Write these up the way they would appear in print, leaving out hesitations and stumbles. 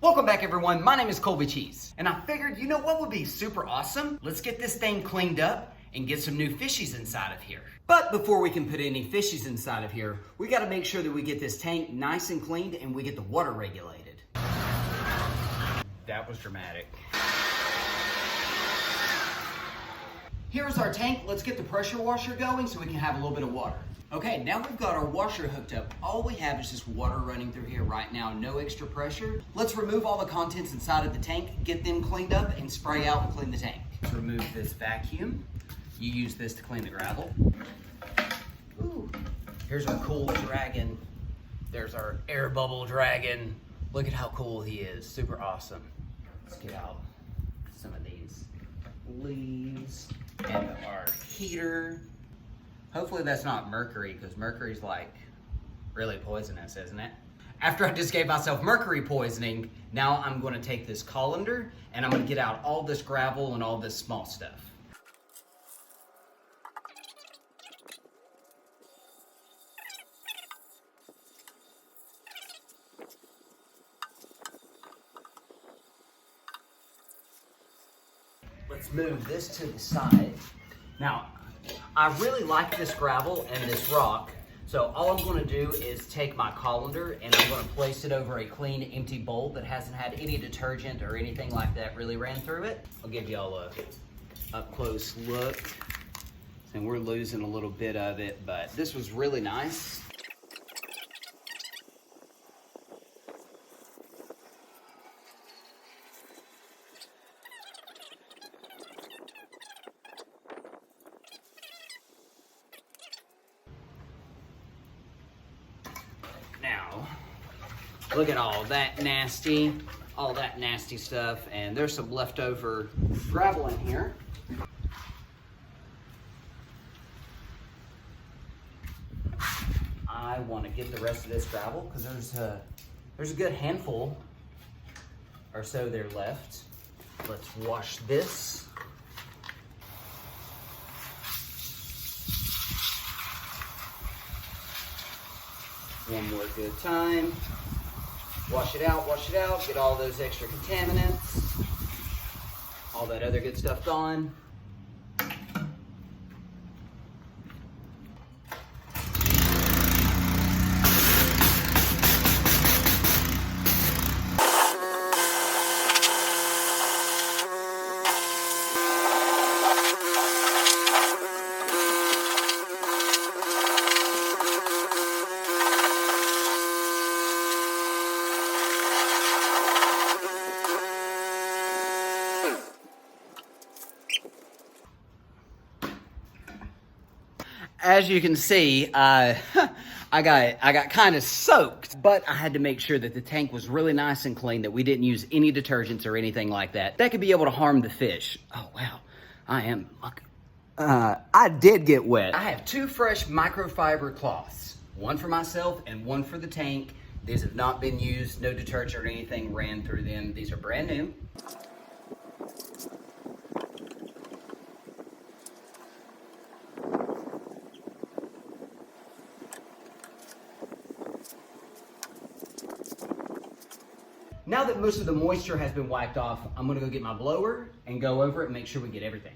Welcome back everyone, my name is Colby.cheese. And I figured, you know what would be super awesome? Let's get this thing cleaned up and get some new fishies inside of here. But before we can put any fishies inside of here, we gotta make sure that we get this tank nice and cleaned and we get the water regulated. That was dramatic. Here's our tank. Let's get the pressure washer going so we can have a little bit of water. Okay, now we've got our washer hooked up. All we have is just water running through here right now, no extra pressure. Let's remove all the contents inside of the tank, get them cleaned up, and spray out and clean the tank. Let's remove this vacuum. You use this to clean the gravel. Ooh. Here's our cool dragon. There's our air bubble dragon. Look at how cool he is, super awesome. Let's get out some of these leaves and our heater. Hopefully that's not mercury, because mercury's like really poisonous, isn't it? After I just gave myself mercury poisoning, now I'm going to take this colander and I'm going to get out all this gravel and all this small stuff. Let's move this to the side. Now, I really like this gravel and this rock, so all I'm going to do is take my colander and I'm going to place it over a clean, empty bowl that hasn't had any detergent or anything like that really ran through it. I'll give y'all a up-close look, and we're losing a little bit of it, but this was really nice. Now, look at all that nasty stuff, and there's some leftover gravel in here. I want to get the rest of this gravel because there's a good handful or so there left. Let's wash this. One more good time. Wash it out, get all those extra contaminants, all that other good stuff gone. As you can see, I got kind of soaked, but I had to make sure that the tank was really nice and clean, that we didn't use any detergents or anything like that. That could be able to harm the fish. Oh, wow. I did get wet. I have 2 fresh microfiber cloths, one for myself and one for the tank. These have not been used, no detergent or anything ran through them. These are brand new. Now that most of the moisture has been wiped off, I'm gonna go get my blower and go over it and make sure we get everything.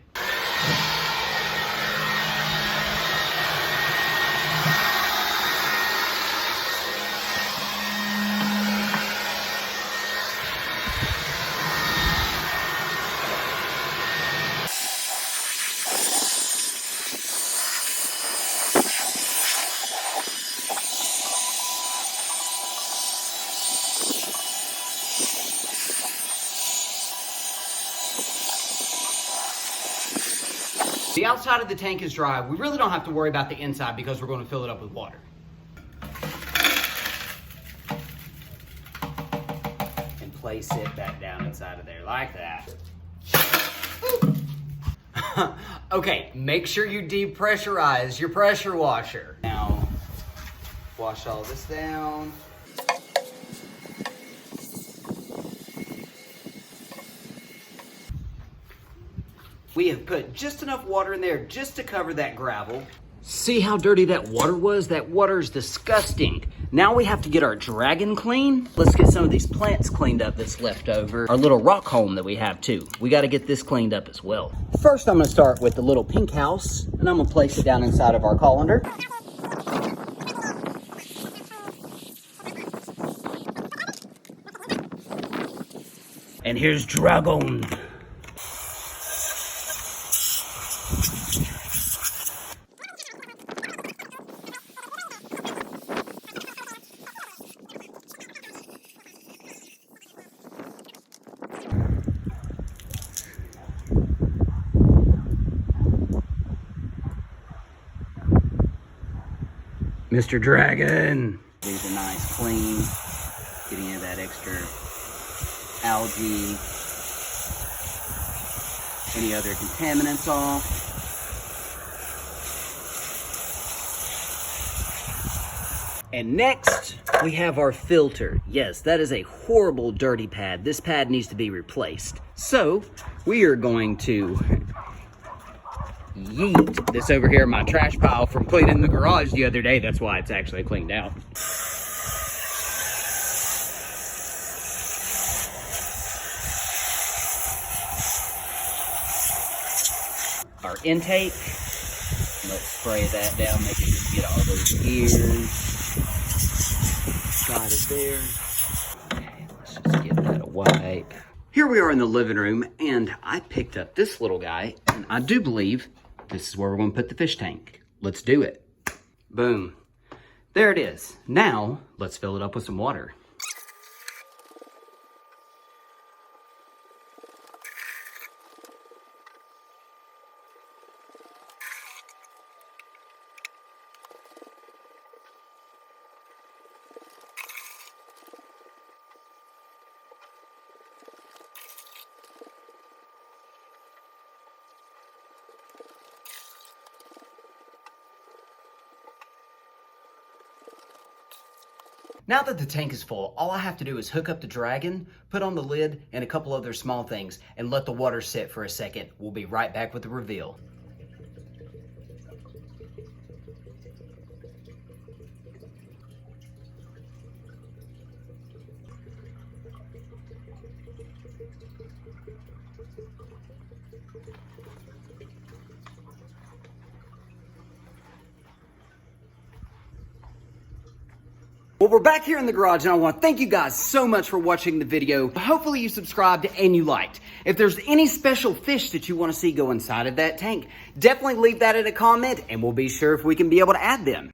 The outside of the tank is dry. We really don't have to worry about the inside because we're going to fill it up with water. And place it back down inside of there like that. Okay, make sure you depressurize your pressure washer. Now, wash all this down. We have put just enough water in there just to cover that gravel. See how dirty that water was? That water is disgusting. Now we have to get our dragon clean. Let's get some of these plants cleaned up that's left over. Our little rock home that we have too. We gotta get this cleaned up as well. First, I'm gonna start with the little pink house, and I'm gonna place it down inside of our colander. And here's Dragon. Mr. Dragon. These are nice, clean. Getting rid of that extra algae, any other contaminants off. And next, we have our filter. Yes, that is a horrible dirty pad. This pad needs to be replaced. So, we are going to yeet this over here in my trash pile from cleaning the garage the other day. That's why it's actually cleaned out. Our intake, let's spray that down, make sure you get all those ears. Got it there. Okay, let's just give that a wipe. Here we are in the living room, and I picked up this little guy, and I do believe this is where we're gonna put the fish tank. Let's do it. Boom. There it is. Now, let's fill it up with some water. Now that the tank is full, all I have to do is hook up the dragon, put on the lid, and a couple other small things, and let the water sit for a second. We'll be right back with the reveal. Well, we're back here in the garage, and I want to thank you guys so much for watching the video. Hopefully you subscribed and you liked. If there's any special fish that you want to see go inside of that tank, definitely leave that in a comment, and we'll be sure if we can be able to add them.